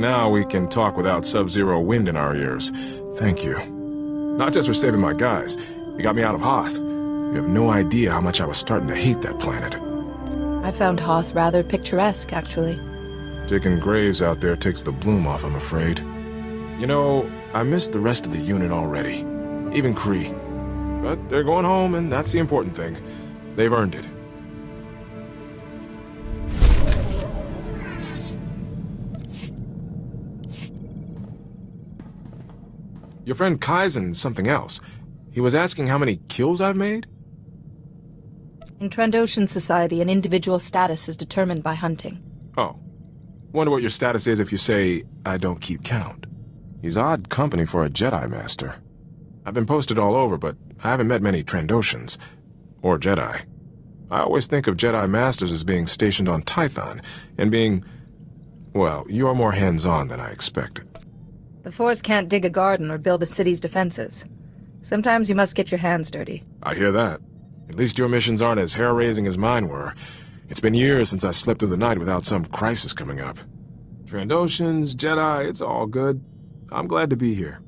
Now we can talk without sub-zero wind in our ears. Thank you. Not just for saving my guys. You got me out of Hoth. You have no idea how much I was starting to hate that planet. I found Hoth rather picturesque, actually. Digging graves out there takes the bloom off, I'm afraid. You know, I miss the rest of the unit already. Even Kree. But they're going home, and that's the important thing. They've earned it. Your friend Kaizen's something else. He was asking how many kills I've made? In Trandoshan society, an individual's status is determined by hunting. Oh. Wonder what your status is if you say, I don't keep count. He's odd company for a Jedi Master. I've been posted all over, but I haven't met many Trandoshans. Or Jedi. I always think of Jedi Masters as being stationed on Tython, and being... well, you're more hands-on than I expected. The Force can't dig a garden or build a city's defenses. Sometimes you must get your hands dirty. I hear that. At least your missions aren't as hair-raising as mine were. It's been years since I slept through the night without some crisis coming up. Trandoshans, Jedi, it's all good. I'm glad to be here.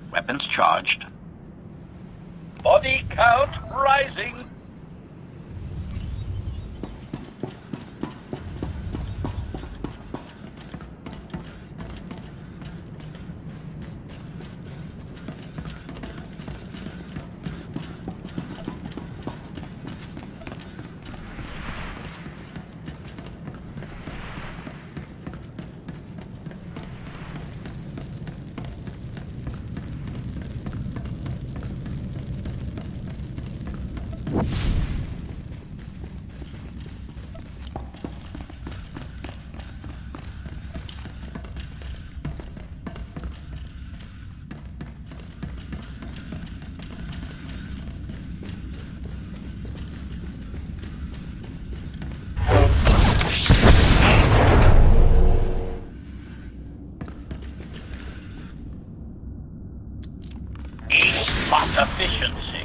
Weapons charged. Body count rising. Spot efficiency.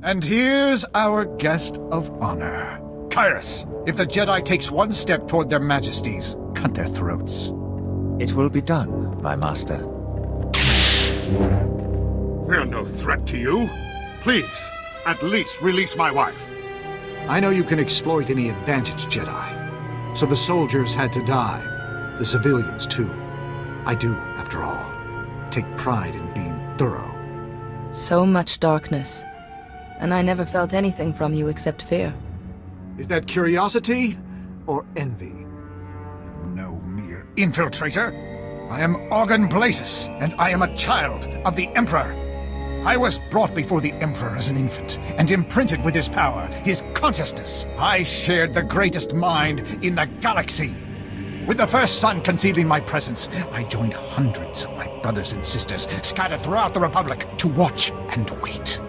And here's our guest of honor. Kyrus, if the Jedi takes one step toward their majesties, cut their throats. It will be done, my master. We're no threat to you. Please, at least release my wife. I know you can exploit any advantage, Jedi. So the soldiers had to die. The civilians, too. I do, after all, take pride in being thorough. So much darkness. And I never felt anything from you except fear. Is that curiosity or envy? I'm no mere infiltrator. I am Organ Blazes, and I am a child of the Emperor. I was brought before the Emperor as an infant, and imprinted with his power, his consciousness. I shared the greatest mind in the galaxy. With the first sun concealed in my presence, I joined hundreds of my brothers and sisters scattered throughout the Republic to watch and wait.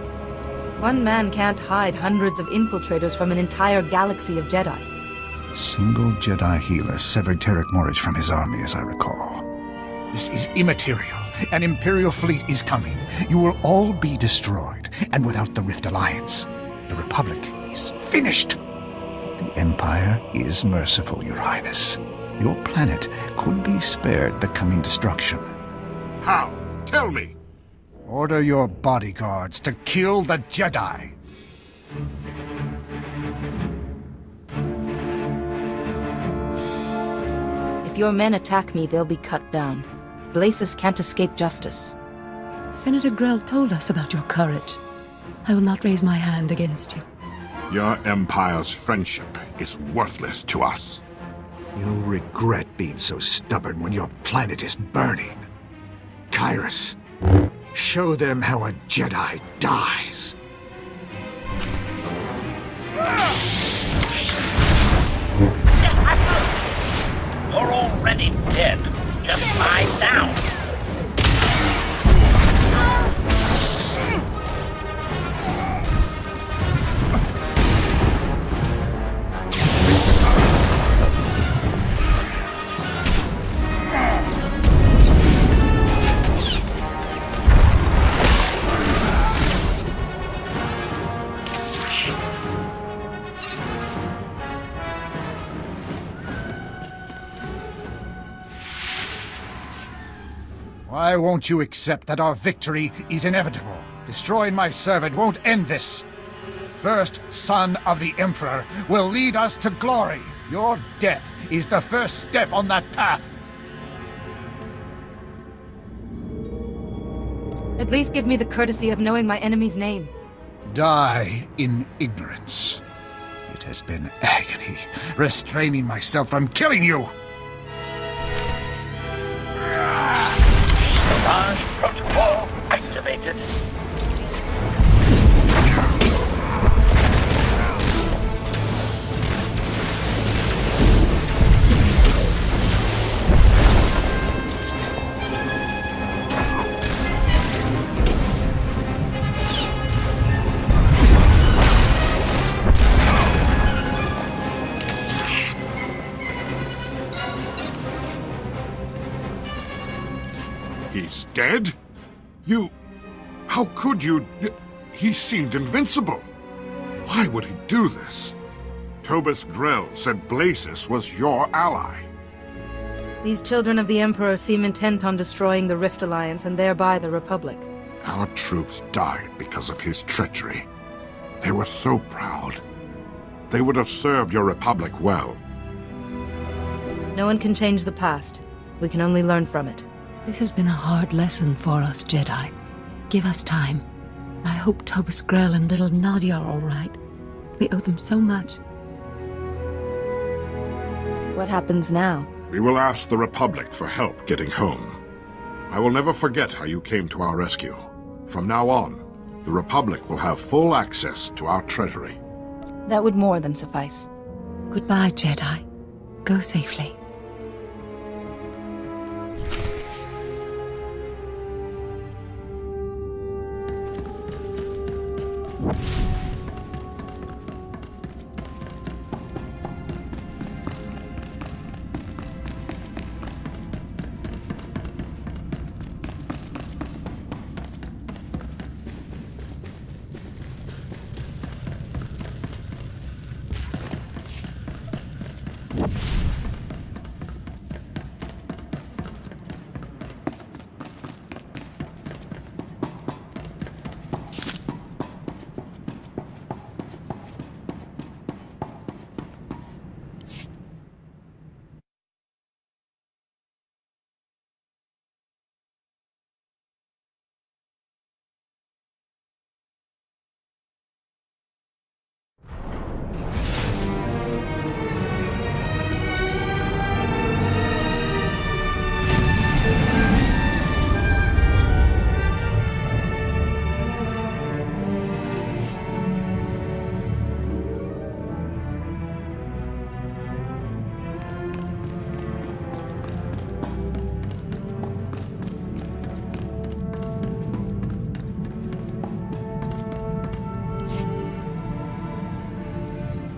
One man can't hide hundreds of infiltrators from an entire galaxy of Jedi. A single Jedi healer severed Tarek Morridge from his army, as I recall. This is immaterial. An Imperial fleet is coming. You will all be destroyed, and without the Rift Alliance, the Republic is finished. The Empire is merciful, Your Highness. Your planet could be spared the coming destruction. How? Tell me. Order your bodyguards to kill the Jedi. If your men attack me, they'll be cut down. Blazes can't escape justice. Senator Grell told us about your courage. I will not raise my hand against you. Your Empire's friendship is worthless to us. You'll regret being so stubborn when your planet is burning. Kyrus, show them how a Jedi dies. You're already dead. Just lie down. Why won't you accept that our victory is inevitable? Destroying my servant won't end this. First son of the Emperor will lead us to glory. Your death is the first step on that path. At least give me the courtesy of knowing my enemy's name. Die in ignorance. It has been agony, restraining myself from killing you. Barrage protocol activated. He's dead? You... How could you... He seemed invincible. Why would he do this? Tobus Grell said Blazes was your ally. These children of the Emperor seem intent on destroying the Rift Alliance and thereby the Republic. Our troops died because of his treachery. They were so proud. They would have served your Republic well. No one can change the past. We can only learn from it. This has been a hard lesson for us, Jedi. Give us time. I hope Tobus Grell and little Nadia are all right. We owe them so much. What happens now? We will ask the Republic for help getting home. I will never forget how you came to our rescue. From now on, the Republic will have full access to our treasury. That would more than suffice. Goodbye, Jedi. Go safely.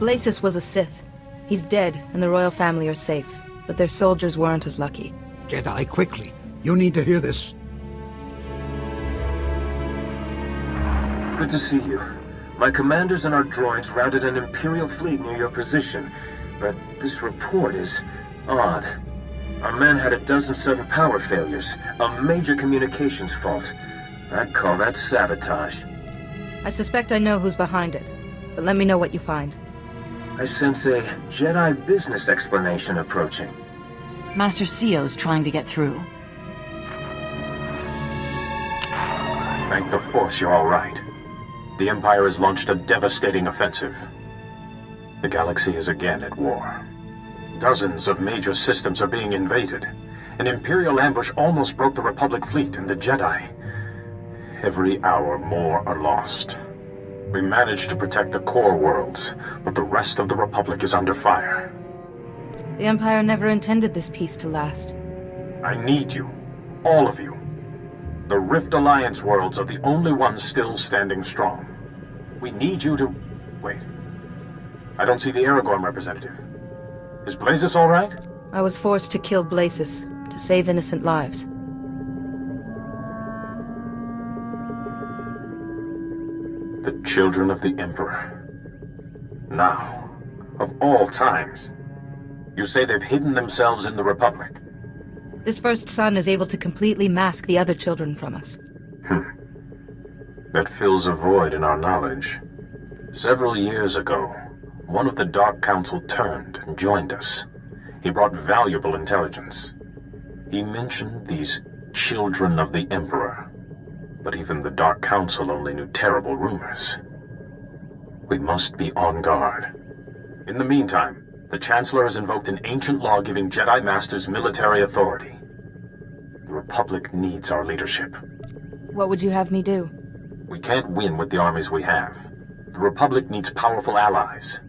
Blasis was a Sith. He's dead, and the royal family are safe. But their soldiers weren't as lucky. Jedi, quickly. You need to hear this. Good to see you. My commanders and our droids routed an Imperial fleet near your position, but this report is odd. Our men had a dozen sudden power failures, a major communications fault. I'd call that sabotage. I suspect I know who's behind it, but let me know what you find. I sense a Jedi business explanation approaching. Master Sio's trying to get through. Thank the Force you're all right. The Empire has launched a devastating offensive. The galaxy is again at war. Dozens of major systems are being invaded. An Imperial ambush almost broke the Republic fleet and the Jedi. Every hour more are lost. We managed to protect the core worlds, but the rest of the Republic is under fire. The Empire never intended this peace to last. I need you. All of you. The Rift Alliance worlds are the only ones still standing strong. We need you to... Wait. I don't see the Aragorn representative. Is Blasis all right? I was forced to kill Blasis, to save innocent lives. The children of the Emperor. Now, of all times, you say they've hidden themselves in the Republic. This first son is able to completely mask the other children from us. That fills a void in our knowledge. Several years ago, one of the Dark Council turned and joined us. He brought valuable intelligence. He mentioned these children of the Emperor. But even the Dark Council only knew terrible rumors. We must be on guard. In the meantime, the Chancellor has invoked an ancient law giving Jedi Masters military authority. The Republic needs our leadership. What would you have me do? We can't win with the armies we have. The Republic needs powerful allies.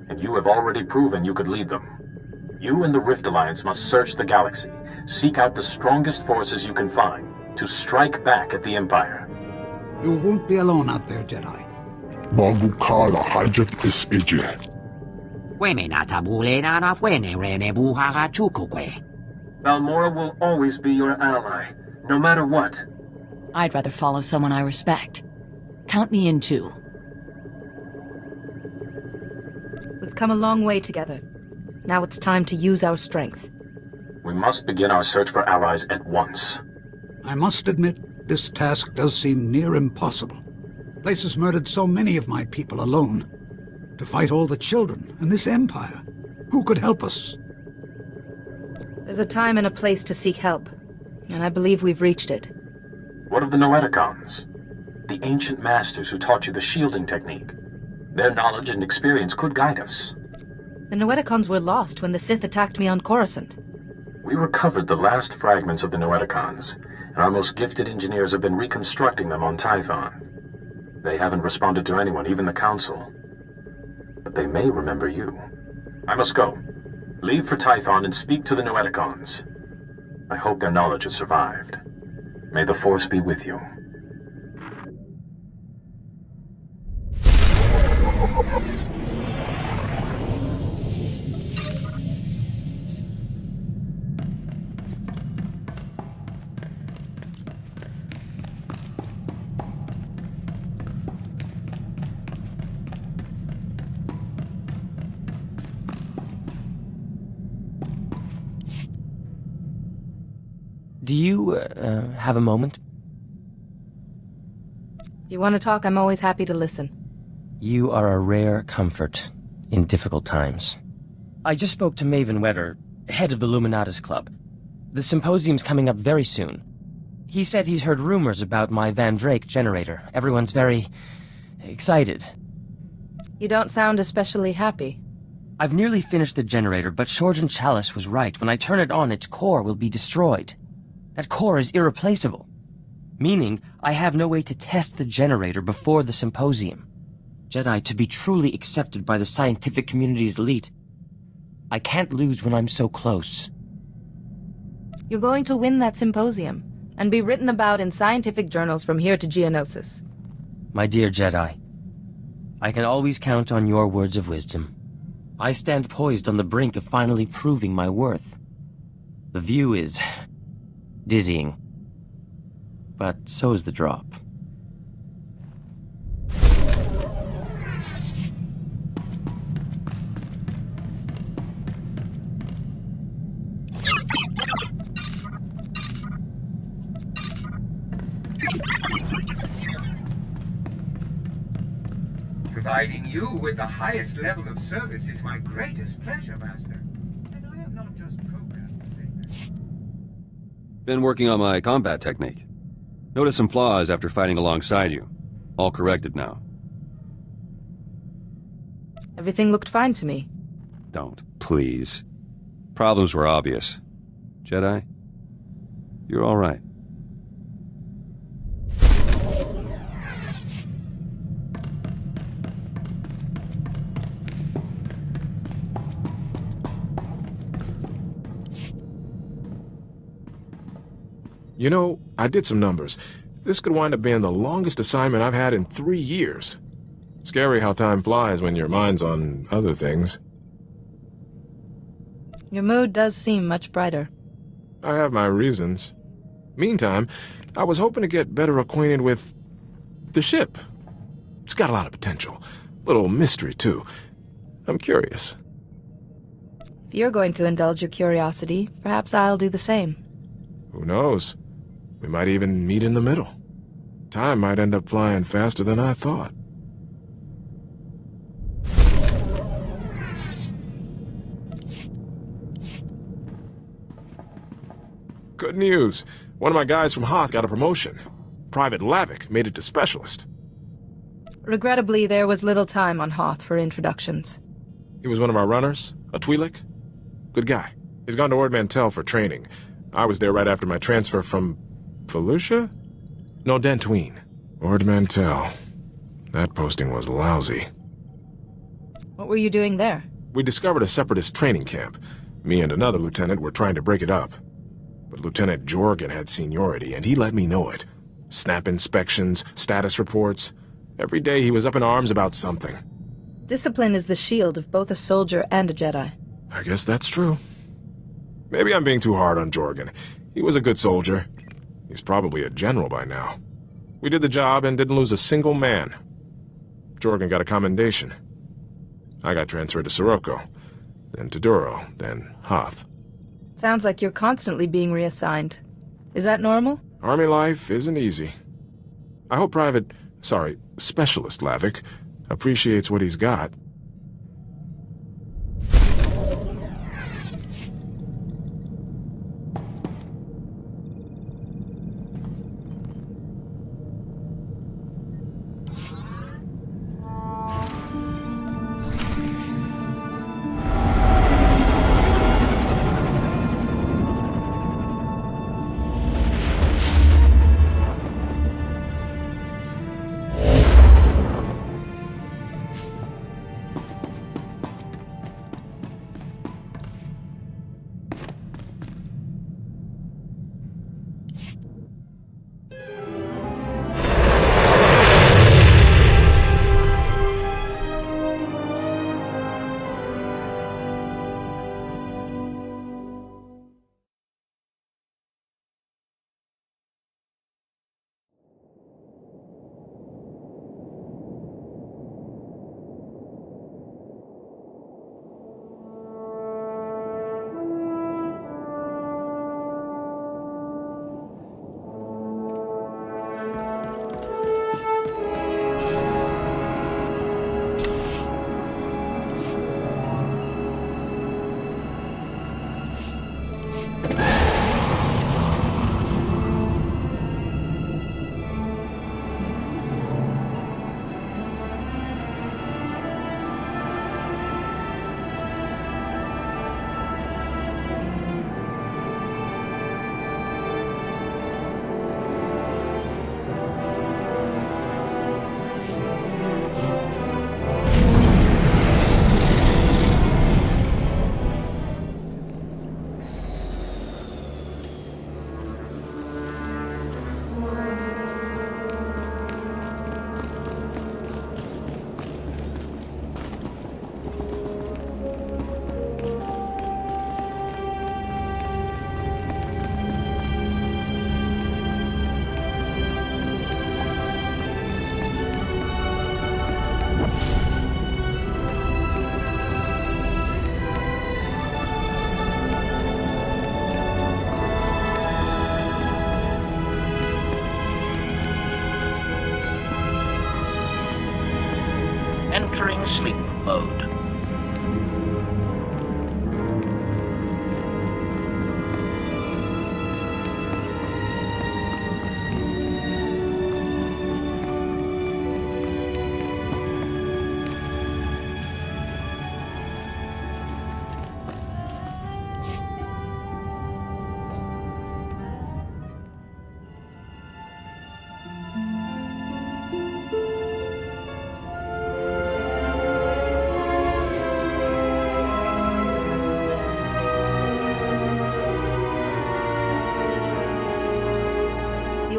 And you have already proven you could lead them. You and the Rift Alliance must search the galaxy, seek out the strongest forces you can find, to strike back at the Empire. You won't be alone out there, Jedi. Magukala hajat is ije. Balmora will always be your ally, no matter what. I'd rather follow someone I respect. Count me in too. We've come a long way together. Now it's time to use our strength. We must begin our search for allies at once. I must admit, this task does seem near impossible. Places murdered so many of my people alone. To fight all the children and this empire. Who could help us? There's a time and a place to seek help, and I believe we've reached it. What of the Noeticons? The ancient masters who taught you the shielding technique. Their knowledge and experience could guide us. The Noeticons were lost when the Sith attacked me on Coruscant. We recovered the last fragments of the Noeticons, and our most gifted engineers have been reconstructing them on Tython. They haven't responded to anyone, even the Council. But they may remember you. I must go. Leave for Tython and speak to the Noeticons. I hope their knowledge has survived. May the Force be with you. Do you, have a moment? If you want to talk, I'm always happy to listen. You are a rare comfort in difficult times. I just spoke to Maven Wetter, head of the Luminatus Club. The symposium's coming up very soon. He said he's heard rumors about my Van Drake generator. Everyone's very excited. You don't sound especially happy. I've nearly finished the generator, but Shorjan Chalice was right. When I turn it on, its core will be destroyed. That core is irreplaceable. Meaning, I have no way to test the generator before the symposium. Jedi, to be truly accepted by the scientific community's elite, I can't lose when I'm so close. You're going to win that symposium, and be written about in scientific journals from here to Geonosis. My dear Jedi, I can always count on your words of wisdom. I stand poised on the brink of finally proving my worth. The view is dizzying, but so is the drop. Providing you with the highest level of service is my greatest pleasure, Master. And I am not just programmed to think that. Been working on my combat technique. Noticed some flaws after fighting alongside you. All corrected now. Everything looked fine to me. Don't, please. Problems were obvious. Jedi, you're all right. You know, I did some numbers. This could wind up being the longest assignment I've had in 3 years. Scary how time flies when your mind's on other things. Your mood does seem much brighter. I have my reasons. Meantime, I was hoping to get better acquainted with the ship. It's got a lot of potential. Little mystery, too. I'm curious. If you're going to indulge your curiosity, perhaps I'll do the same. Who knows? We might even meet in the middle. Time might end up flying faster than I thought. Good news. One of my guys from Hoth got a promotion. Private Lavick made it to Specialist. Regrettably, there was little time on Hoth for introductions. He was one of our runners, a Twi'lek. Good guy. He's gone to Ord Mantell for training. I was there right after my transfer from Felucia? No, Dantooine. Ord Mantell. That posting was lousy. What were you doing there? We discovered a separatist training camp. Me and another lieutenant were trying to break it up. But Lieutenant Jorgen had seniority, and he let me know it. Snap inspections, status reports. Every day he was up in arms about something. Discipline is the shield of both a soldier and a Jedi. I guess that's true. Maybe I'm being too hard on Jorgen. He was a good soldier. He's probably a general by now. We did the job and didn't lose a single man. Jorgen got a commendation. I got transferred to Sirocco, then to Duro, then Hoth. Sounds like you're constantly being reassigned. Is that normal? Army life isn't easy. I hope Specialist Lavick appreciates what he's got.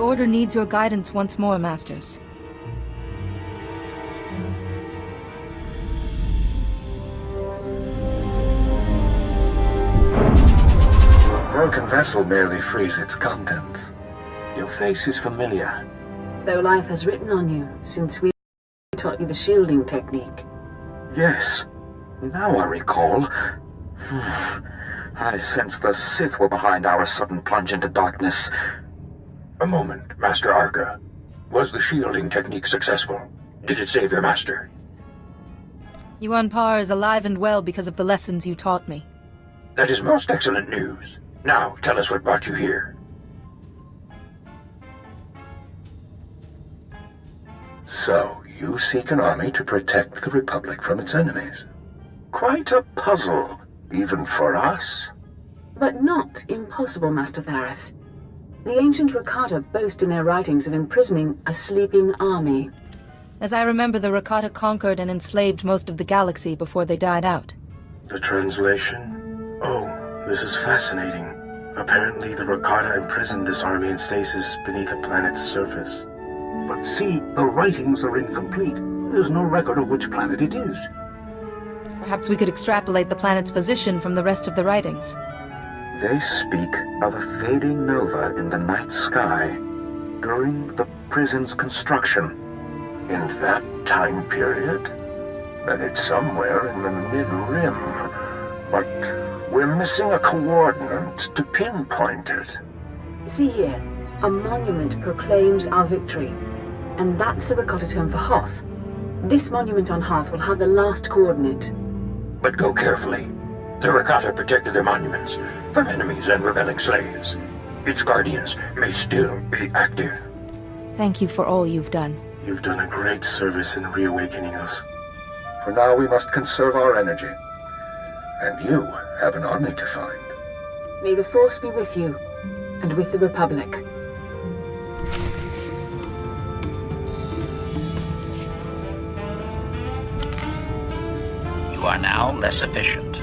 Order needs your guidance once more, Masters. A broken vessel merely frees its contents. Your face is familiar. Though life has written on you since we taught you the shielding technique. Yes. Now I recall. I sense the Sith were behind our sudden plunge into darkness. A moment, Master Arca. Was the shielding technique successful? Did it save your master? Yuan Par is alive and well because of the lessons you taught me. That is most excellent news. Now, tell us what brought you here. So, you seek an army to protect the Republic from its enemies. Quite a puzzle, even for us. But not impossible, Master Tharis. The ancient Rakata boast in their writings of imprisoning a sleeping army. As I remember, the Rakata conquered and enslaved most of the galaxy before they died out. The translation? Oh, this is fascinating. Apparently, the Rakata imprisoned this army in stasis beneath a planet's surface. But see, the writings are incomplete. There's no record of which planet it is. Perhaps we could extrapolate the planet's position from the rest of the writings. They speak of a fading nova in the night sky during the prison's construction. In that time period? Then it's somewhere in the mid-rim. But we're missing a coordinate to pinpoint it. See here, a monument proclaims our victory. And that's the Rakata term for Hoth. This monument on Hoth will have the last coordinate. But go carefully. The Rakata protected their monuments from enemies and rebelling slaves. Its guardians may still be active. Thank you for all you've done. You've done a great service in reawakening us. For now, we must conserve our energy. And you have an army to find. May the Force be with you, and with the Republic. You are now less efficient.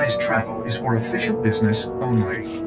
Unauthorized travel is for official business only.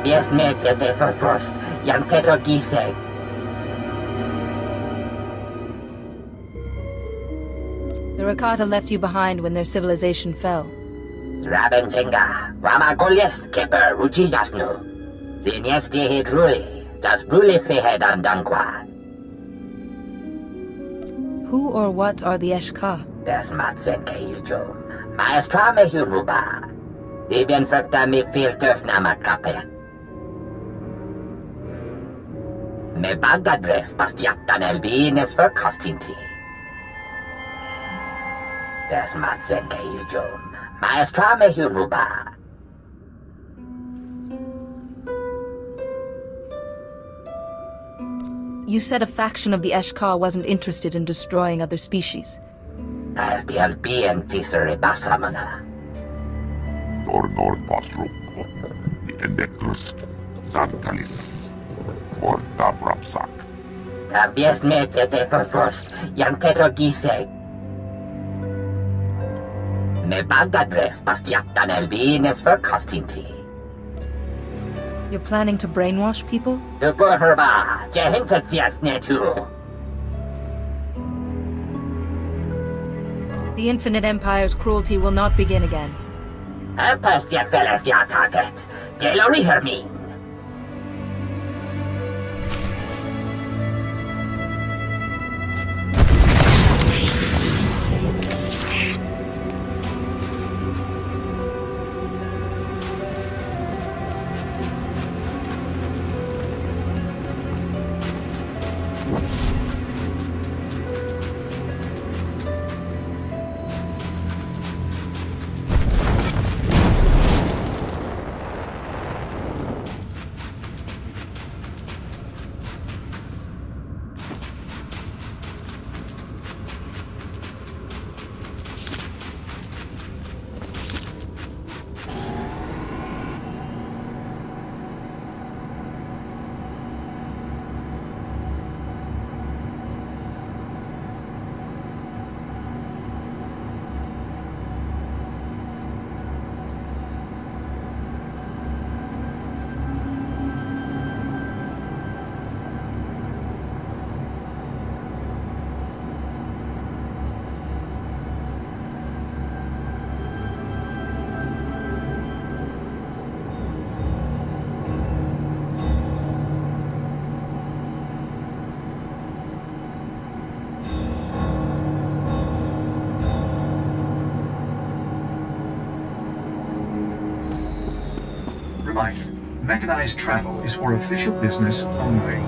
Bies médiate for frost, jam tedro gise. Rakata left you behind when their civilization fell. Zrabenchenga, Rama Golyest Keper Ruchi Jasnu. Zinyesti Hidruli, Das Bruli Fehedan Dankwa. Who or what are the Eshka? Das Matzenke Yujum. Maestra Mehuruba. Ibn Frekta mi filtuf Namakape. Me bagadres Bastiatan Elbines für Kostinti. Das Matzenke Yujum. Maestra Mehuruba. You said a faction of the Eshka wasn't interested in destroying other species. As the Albian Tisere Basamana. Nor Basro. The Endectus. Santalis. Or Davrapsak. Abies metete for first. Yantetro Giseg. Me bagadres Bastiatan Elbines for Kostinti. You're planning to brainwash people? Du Burherba, Jehinsetzias Netu. The Infinite Empire's cruelty will not begin again. Pastia Feles Yatatet. Gelori Hermin. Reminder, mechanized travel is for official business only.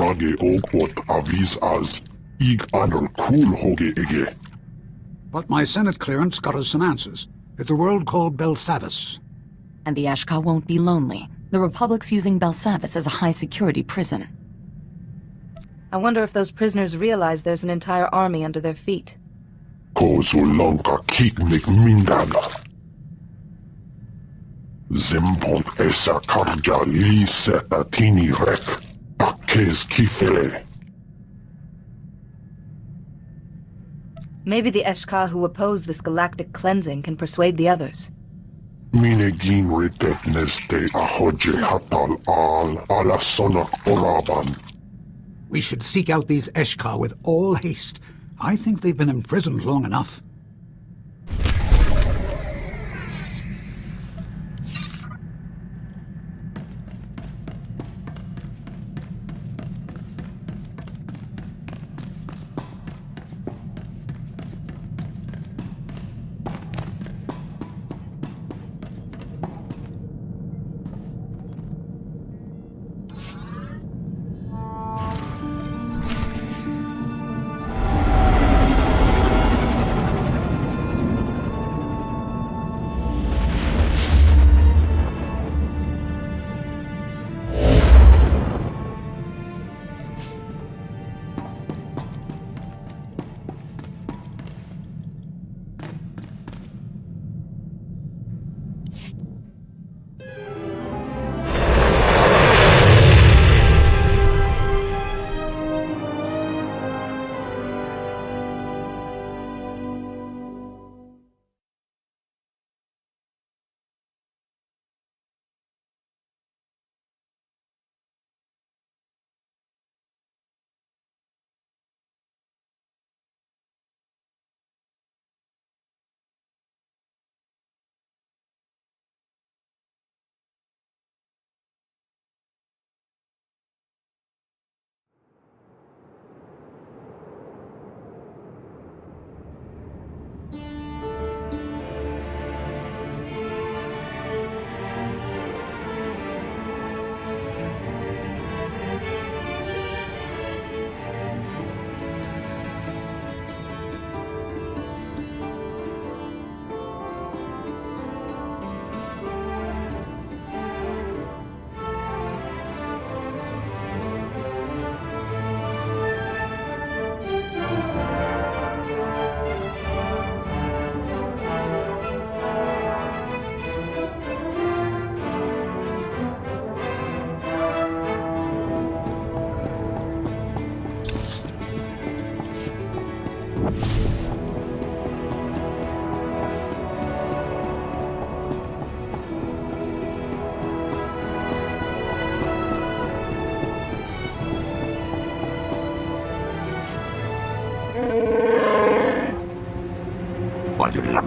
nage og ot avis as ig anol cool hoge ege. But my Senate clearance got us some answers. It's a world called Belsavis. And the Eshka won't be lonely. The Republic's using Belsavis as a high-security prison. I wonder if those prisoners realize there's an entire army under their feet. Kozulanka kik mindaga. Zimpont esa karja li setatini rek. Akez kifele. Maybe the Eshka who oppose this galactic cleansing can persuade the others. Minegin ritet neste ahoje hatal al alasonak oraban. We should seek out these Eshka with all haste. I think they've been imprisoned long enough.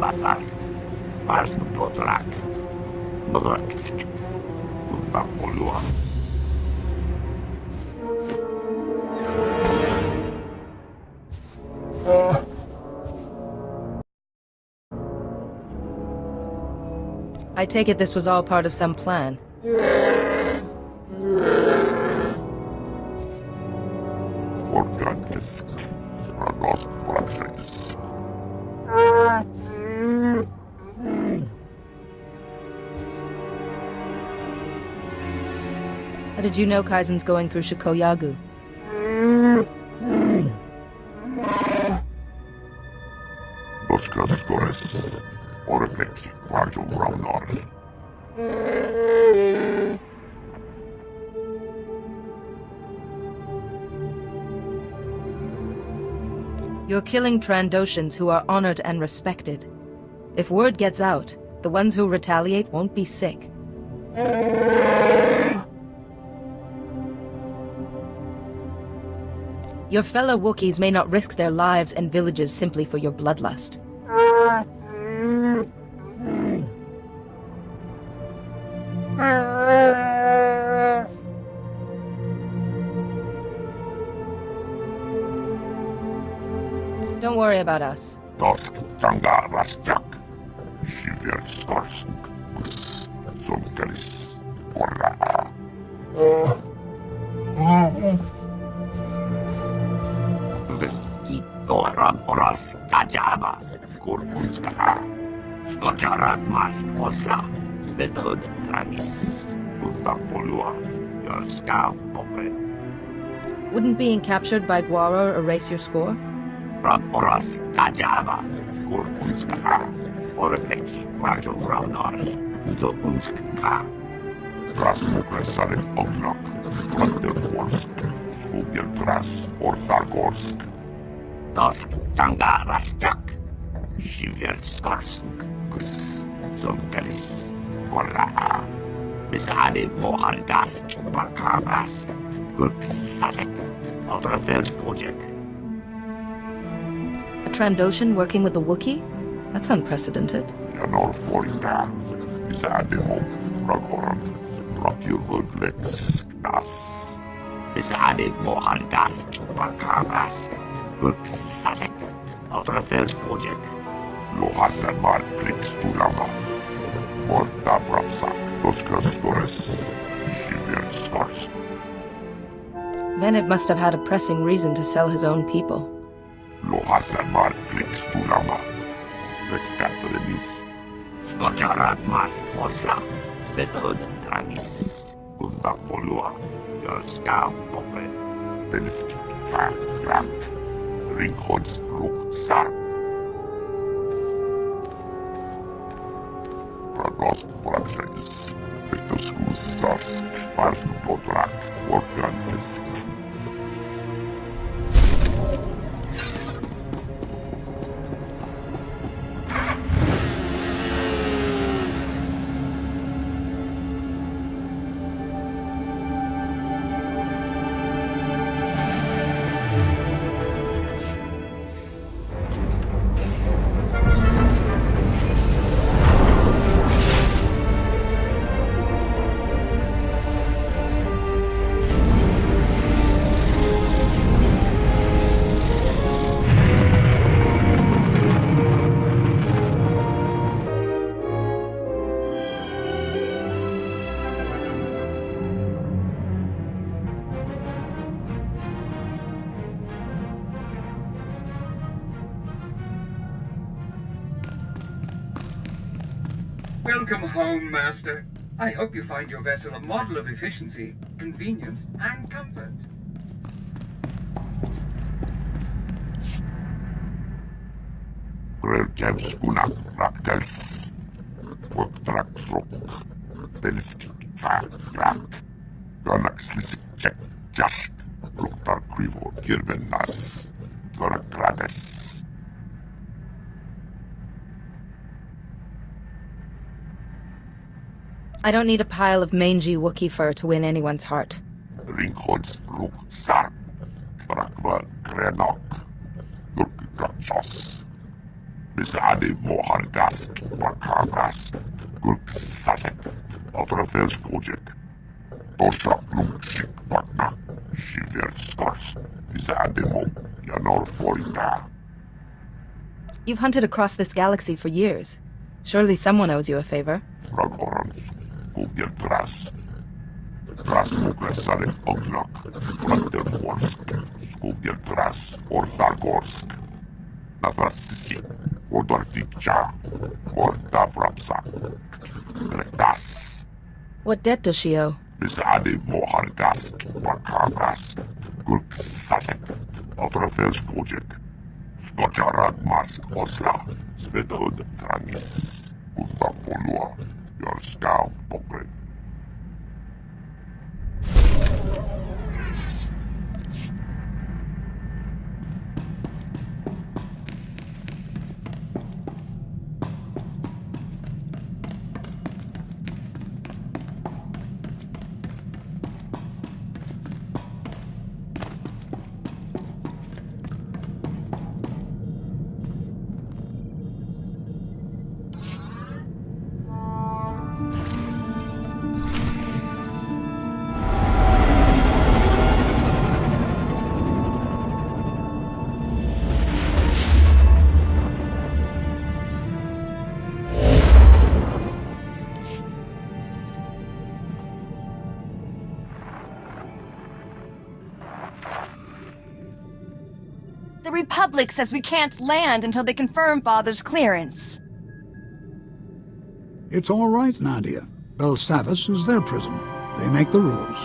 Basat, Mars Podrak, Bodraksk, Undapolua. I take it this was all part of some plan. Orkantisk, Radost Productions. How did you know Kaizen's going through Shikoyagu? Doskas Gores, Orflex, Quadro Brownor. You're killing Trandoshans who are honored and respected. If word gets out, the ones who retaliate won't be sick. Your fellow Wookiees may not risk their lives and villages simply for your bloodlust. Don't worry about us. Tosk Tanga Rasjak, Shiver Skorsk, Zonkelis, Korra. Skocharat mask osla, spetod tranis. Utafolua, your scalp pocket. Wouldn't being captured by Guaro erase your score? Rod oras, kajaba, kurkunska, oreflexi, rajo raunari, do unska. Rasmukresaret oglak, Randergorsk, Skuvjeltras, Ortargorsk. Tosk, tanga rasjak, Shivertskorsk, kus, sumkelis, korraa. Besade mohargask, barkavask, kurksasek, otrafelstojek. A Trandoshan working with a Wookiee? That's unprecedented. Janor Forita, Bisademo, Ragorant, Rakirvudlex, Nas. Besade mohargask, barkavask, kurksasek, otrafelstojek. Lohasamar Krix Tulama, Morta Brapsak, Doskastores, Shivertskorsk. Vened must have had a pressing reason to sell his own people. Lohasamar Krix Tulama, Rekatrenis. Skocharat mask osla, spetod tranis. Utafolua, your scalp pocket. Telski, Fak, Krak, Ringhods, Ruk, Sark. Pragost, Brabjanis, Vetoskus, Sarsk, Varsku, Dotrak, Vorkantisk. Welcome home, Master. I hope you find your vessel a model of efficiency, convenience, and comfort. Grelkevskunak, Raktels, Vortraksrok, Telski, Fak, Krak, Ganakslisik, Czech, Jask, Ruktar Krivo, Kirvenas, Gorakrades. I don't need a pile of mangy Wookiee fur to win anyone's heart. Ringhods, Ruk, Sark, Brakva, Krenok, Gurkakachos. Besade Mohargask, Barkavask, Gurksasek, Otrafelskodjek. Toshak, Lumchik, Baknak, Shivertskorsk, Besade Mo, Janor Forita. You've hunted across this galaxy for years. Surely someone owes you a favor. Ragorans, Skuvjeltras. Rasmukresaret Oglak, Randergorsk, Skuvjeltras, Ortargorsk. Navrasisi, Odortikcha, Morta Vrapsa, Gretas. What debt does she owe? Besade Mohargask, Barkavask, Gurksasek, Otrafelskodjek. Skocharat mask osla, spetod tranis. Utafolua, your scalp pocket. The Republic says we can't land until they confirm Father's clearance. It's all right, Nadia. Belsavis is their prison. They make the rules.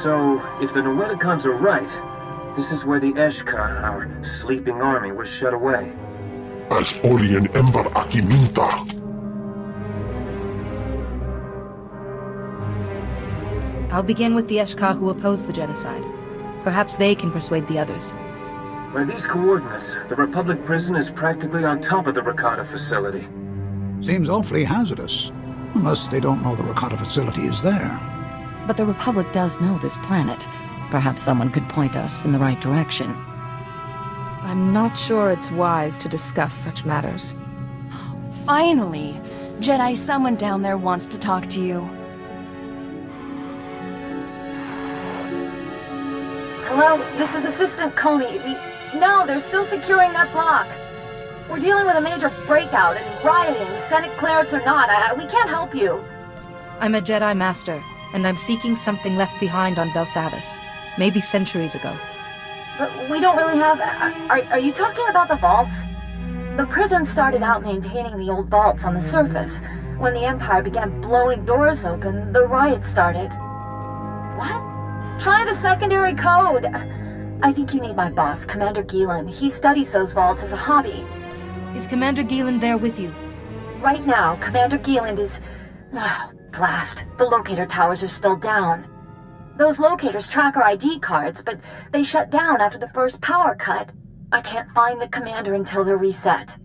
So, if the Noeticons are right, this is where the Eshka, our sleeping army, was shut away. As Orien Ember Akiminta. I'll begin with the Eshka who opposed the genocide. Perhaps they can persuade the others. By these coordinates, the Republic prison is practically on top of the Rakata facility. Seems awfully hazardous. Unless they don't know the Rakata facility is there. But the Republic does know this planet. Perhaps someone could point us in the right direction. I'm not sure it's wise to discuss such matters. Finally! Jedi, someone down there wants to talk to you. Hello, this is Assistant Coney. No, they're still securing that block. We're dealing with a major breakout and rioting, Senate clearance or not. We can't help you. I'm a Jedi Master, and I'm seeking something left behind on Belsavis. Maybe centuries ago. But we don't really have... Are you talking about the vaults? The prison started out maintaining the old vaults on the surface. When the Empire began blowing doors open, the riots started. What? Try the secondary code! I think you need my boss, Commander Gielan. He studies those vaults as a hobby. Is Commander Gielan there with you? Right now, Commander Gielan is... Oh, blast. The locator towers are still down. Those locators track our ID cards, but they shut down after the first power cut. I can't find the commander until they're reset.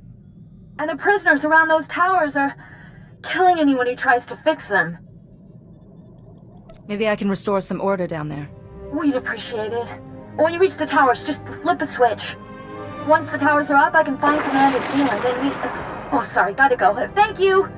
And the prisoners around those towers are killing anyone who tries to fix them. Maybe I can restore some order down there. We'd appreciate it. When you reach the towers, just flip a switch. Once the towers are up, I can find Commander Gielan, and we... Oh, sorry, gotta go. Thank you!